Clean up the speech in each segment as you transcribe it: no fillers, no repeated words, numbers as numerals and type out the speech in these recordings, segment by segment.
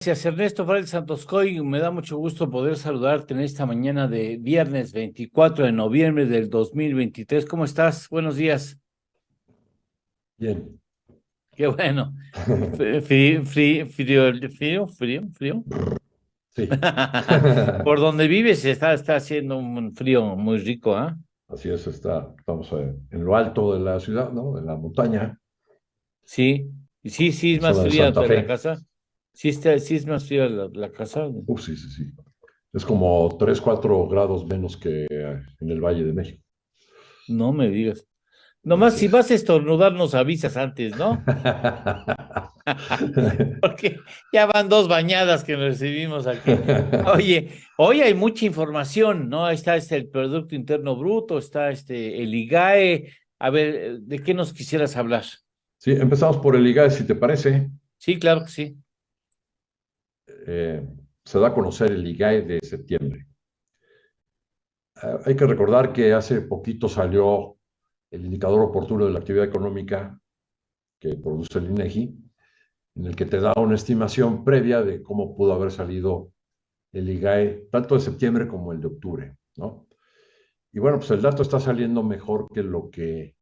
Gracias, Ernesto Fray Santoscoy. Me da mucho gusto poder saludarte en esta mañana de viernes 24 de noviembre del 2023. ¿Cómo estás? Buenos días. Bien. Qué bueno. Frío. Sí. Por donde vives está haciendo un frío muy rico, ¿ah? Así es, estamos en lo alto de la ciudad, ¿no? En la montaña, Sí. Y sí, es en más zona de fría Santa de la Fe. casa. Sí es más fría la casa. Sí, sí, sí. Es como 3 4 grados menos que en el Valle de México. No me digas. Nomás Así si es. vas a estornudar nos avisas antes, ¿no? Porque ya van dos bañadas que recibimos aquí. Oye, hoy hay mucha información, ¿no? Ahí está el Producto Interno Bruto, está el IGAE. A ver, ¿de qué nos quisieras hablar? Sí, empezamos por el IGAE, si te parece. Sí, claro que sí. Eh, Se da a conocer el IGAE de septiembre. Hay que recordar que hace poquito salió el indicador oportuno de la actividad económica que produce el INEGI, en el que te da una estimación previa de cómo pudo haber salido el IGAE, tanto de septiembre como el de octubre, ¿no? Y bueno, pues el dato está saliendo mejor que lo que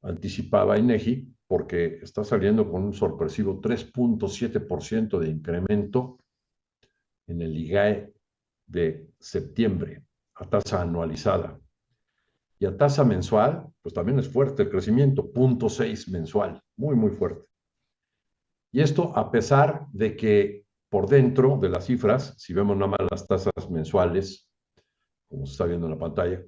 anticipaba INEGI, porque está saliendo con un sorpresivo 3.7% de incremento en el IGAE de septiembre a tasa anualizada. Y a tasa mensual, pues también es fuerte el crecimiento, 0.6 mensual, muy, muy fuerte. Y esto a pesar de que por dentro de las cifras, si vemos nada más las tasas mensuales, como se está viendo en la pantalla,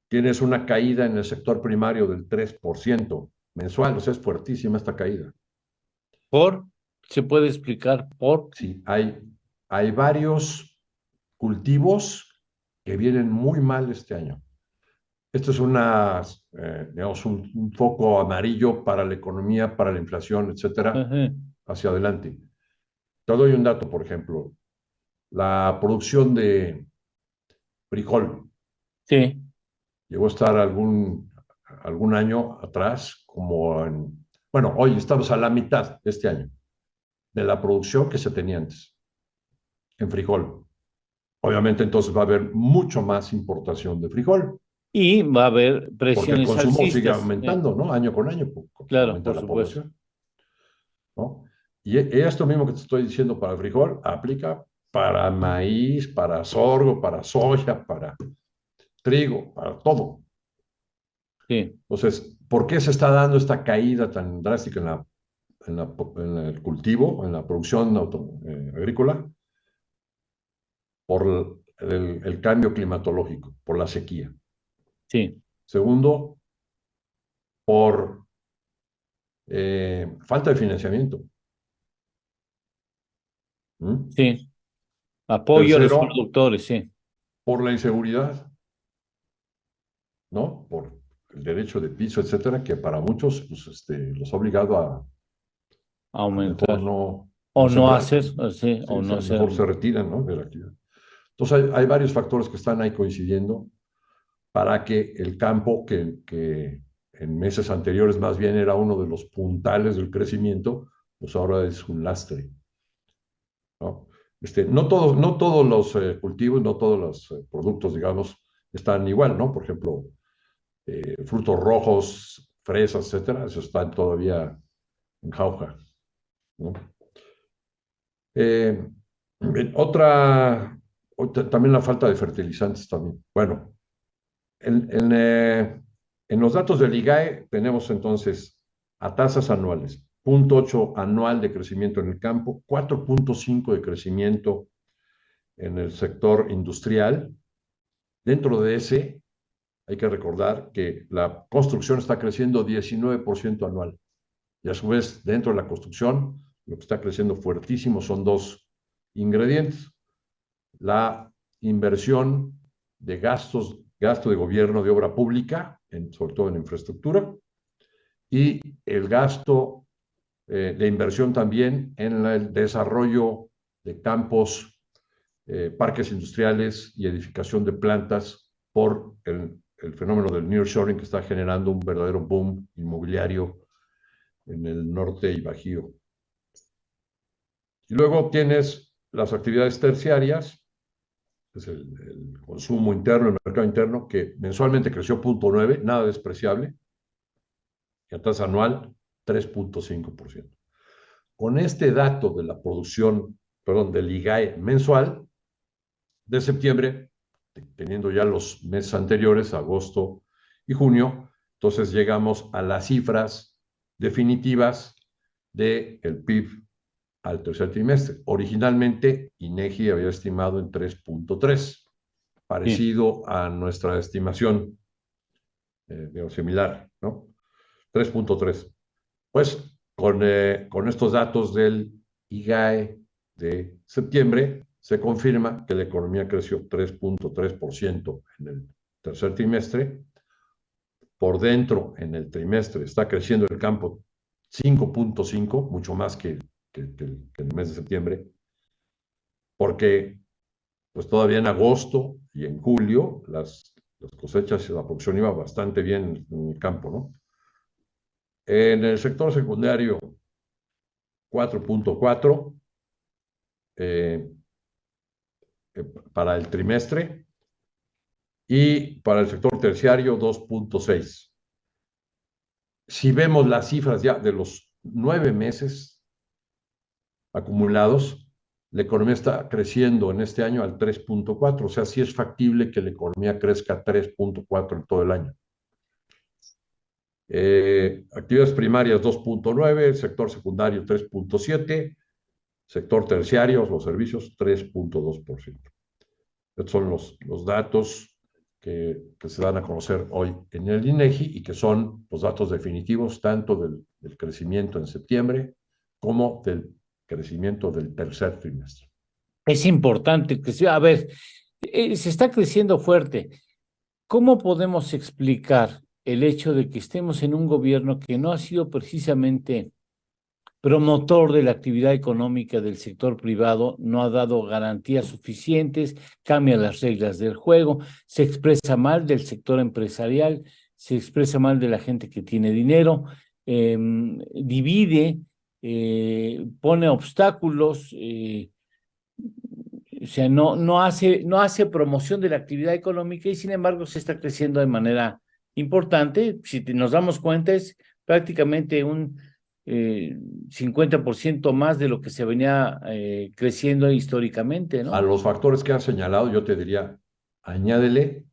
tienes una caída en el sector primario del 3% mensual, o sea, es fuertísima esta caída. ¿Por? ¿Se puede explicar por? Sí, hay varios cultivos que vienen muy mal este año. Esto es digamos, un foco amarillo para la economía, para la inflación, etcétera, Ajá. hacia adelante. Te doy un dato, por ejemplo, la producción de frijol Sí. llegó a estar algún año atrás, bueno, hoy estamos a la mitad de este año, de la producción que se tenía antes en frijol. Obviamente entonces va a haber mucho más importación de frijol, Y va a haber porque el presiones consumo sigue alcistas. aumentando, ¿no? Año con año, porque Claro, aumenta por la supuesto. población, ¿no? Y esto mismo que te estoy diciendo para el frijol aplica para maíz, para sorgo, para soya, para trigo, para todo. Sí. Entonces, ¿por qué se está dando esta caída tan drástica en el cultivo, en la producción agrícola? Por el cambio climatológico, por la sequía. Sí. Segundo, por falta de financiamiento. ¿Mm? Sí. Apoyo a los Tercero, productores, sí. por la inseguridad, ¿no? Por el derecho de piso, etcétera, que para muchos pues, los ha obligado a mejor Aumentar. no O no sembrar, hacer, sí, ¿sí? o O no sea, mejor hacerlo. se retiran, ¿no? De la actividad. Entonces hay varios factores que están ahí coincidiendo para que el campo, que en meses anteriores más bien era uno de los puntales del crecimiento, pues ahora es un lastre, ¿no? No todos los cultivos, no todos los productos, digamos, están igual, ¿no? Por ejemplo, frutos rojos, fresas, etcétera, eso están todavía en jauja, ¿no? Eh, también la falta de fertilizantes también. Bueno, En, en, eh, en los datos del IGAE tenemos entonces a tasas anuales, 0.8 anual de crecimiento en el campo, 4.5 de crecimiento en el sector industrial. Dentro de ese, hay que recordar que la construcción está creciendo 19% anual. Y a su vez, dentro de la construcción, lo que está creciendo fuertísimo son dos ingredientes: la inversión de gasto de gobierno de obra pública, sobre todo en infraestructura, y el gasto de inversión también en el desarrollo de campos, parques industriales y edificación de plantas por el fenómeno del nearshoring que está generando un verdadero boom inmobiliario en el norte y Bajío. Y luego tienes las actividades terciarias, es el consumo interno, el mercado interno, que mensualmente creció 0.9, nada despreciable, y a tasa anual 3.5%. Con este dato de la producción, perdón, del IGAE mensual de septiembre, teniendo ya los meses anteriores, agosto y junio, entonces llegamos a las cifras definitivas del PIB al tercer trimestre. Originalmente, INEGI había estimado en 3.3, Sí. parecido a nuestra estimación, similar, ¿no? 3.3. Pues con estos datos del IGAE de septiembre, se confirma que la economía creció 3.3% en el tercer trimestre. Por dentro, en el trimestre, está creciendo el campo 5.5, mucho más que el mes de septiembre, porque pues todavía en agosto y en julio las cosechas y la producción iba bastante bien en el campo, ¿no? En el sector secundario, 4.4 eh, para el trimestre, y para el sector terciario 2.6. Si vemos las cifras ya de los 9 meses acumulados, la economía está creciendo en este año al 3.4, o sea, sí es factible que la economía crezca 3.4 en todo el año. Actividades primarias 2.9, sector secundario 3.7, sector terciario, los servicios 3.2%. Estos son los datos que se dan a conocer hoy en el INEGI y que son los datos definitivos tanto del crecimiento en septiembre como del crecimiento del tercer trimestre. Es importante que a ver, se está creciendo fuerte. ¿Cómo podemos explicar el hecho de que estemos en un gobierno que no ha sido precisamente promotor de la actividad económica del sector privado, no ha dado garantías suficientes, cambia las reglas del juego, se expresa mal del sector empresarial, se expresa mal de la gente que tiene dinero, divide, pone obstáculos, o sea, no hace promoción de la actividad económica y sin embargo se está creciendo de manera importante? Si nos damos cuenta, es prácticamente un 50% más de lo que se venía creciendo históricamente, A ¿no? los factores que has señalado, yo te diría, añádele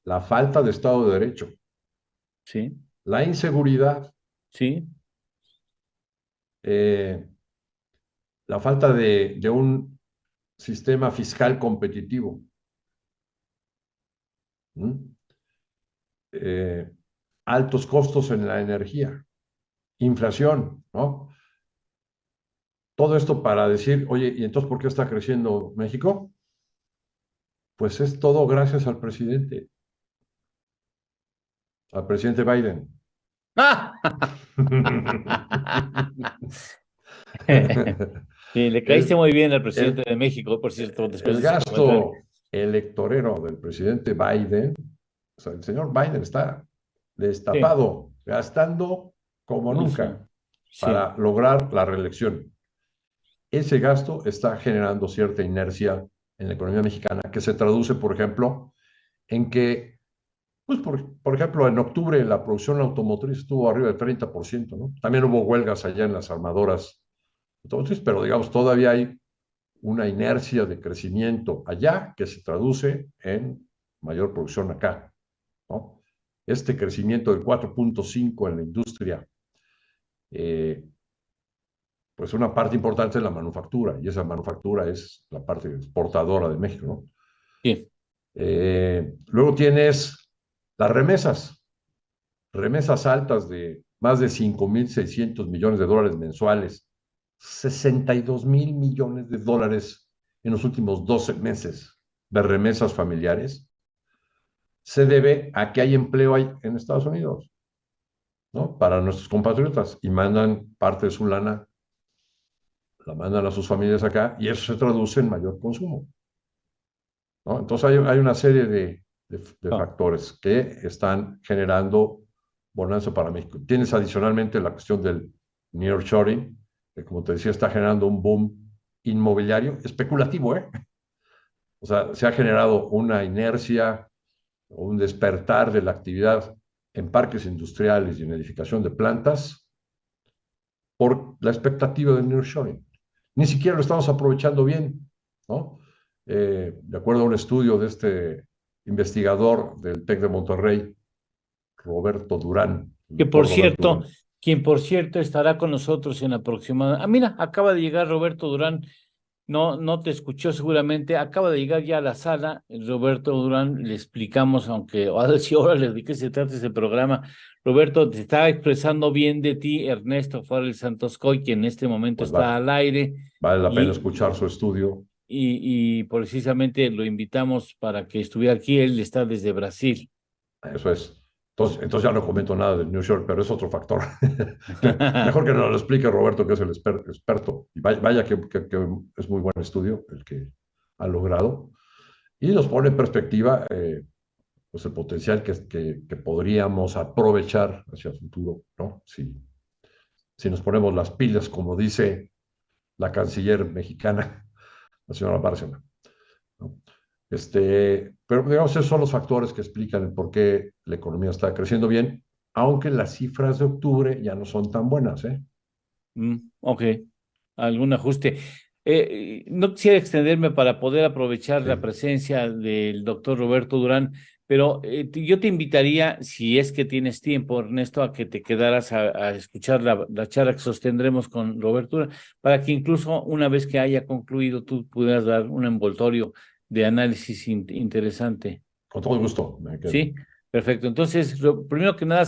la falta de Estado de Derecho, Sí, la inseguridad, sí, eh, la falta de un sistema fiscal competitivo. ¿Mm? eh, Altos costos en la energía, inflación, ¿no? Todo esto para decir, oye, ¿y entonces por qué está creciendo México? Pues es todo gracias al presidente Biden. Sí, le caíste El, muy bien al presidente el, de México, por cierto, después el de ese comentario. gasto electorero del presidente Biden, o sea, el señor Biden está Sí, destapado, gastando como sí, nunca sí. para lograr la reelección. Ese gasto está generando cierta inercia en la economía mexicana, que se traduce, por ejemplo, en que, pues, por ejemplo, en octubre la producción automotriz estuvo arriba del 30%, ¿no? También hubo huelgas allá en las armadoras, entonces, pero digamos, todavía hay una inercia de crecimiento allá que se traduce en mayor producción acá, ¿no? Este crecimiento del 4.5 en la industria, eh, pues una parte importante es la manufactura, y esa manufactura es la parte exportadora de México, ¿no? Sí. Luego tienes las remesas altas de más de 5.600 millones de dólares mensuales, 62.000 millones de dólares en los últimos 12 meses de remesas familiares, se debe a que hay empleo en Estados Unidos, ¿no? Para nuestros compatriotas y mandan parte de su lana, la mandan a sus familias acá y eso se traduce en mayor consumo, ¿no? Entonces hay una serie de Ah, factores que están generando bonanza para México. Tienes adicionalmente la cuestión del nearshoring, que como te decía está generando un boom inmobiliario especulativo, ¿eh? O sea, se ha generado una inercia o un despertar de la actividad en parques industriales y en edificación de plantas por la expectativa del nearshoring. Ni siquiera lo estamos aprovechando bien, ¿no? De acuerdo a un estudio de este investigador del TEC de Monterrey, Roberto Durán, el Que por doctor Roberto cierto, Durán. quien por cierto estará con nosotros en aproximadamente. Ah, mira, acaba de llegar Roberto Durán. No, no te escuchó seguramente. Acaba de llegar ya a la sala. Roberto Durán, le explicamos, aunque ahora sí, órale, ¿de qué se trata ese programa? Roberto, te está expresando bien de ti Ernesto Farrell Santoscoy, quien en este momento Pues está al aire, vale la pena y, escuchar su estudio. y precisamente lo invitamos para que estuviera aquí. Él está desde Brasil. Eso es. Entonces ya no comento nada del New York, pero es otro factor. Mejor que nos lo explique Roberto, que es el experto. Y vaya que es muy buen estudio el que ha logrado. Y nos pone en perspectiva pues el potencial que podríamos aprovechar hacia el futuro, ¿no? Si nos ponemos las pilas, como dice la canciller mexicana, la señora Bárcena, ¿no? Pero digamos, esos son los factores que explican el por qué la economía está creciendo bien, aunque las cifras de octubre ya no son tan buenas, ¿eh? Ok, algún ajuste. No quisiera extenderme para poder aprovechar la Sí. presencia del doctor Roberto Durán, pero yo te invitaría, si es que tienes tiempo, Ernesto, a que te quedaras a escuchar la charla que sostendremos con Roberto Durán, para que incluso una vez que haya concluido tú pudieras dar un envoltorio de análisis interesante. Con todo gusto, me quedo. ¿Sí? Perfecto. Entonces, primero que nada,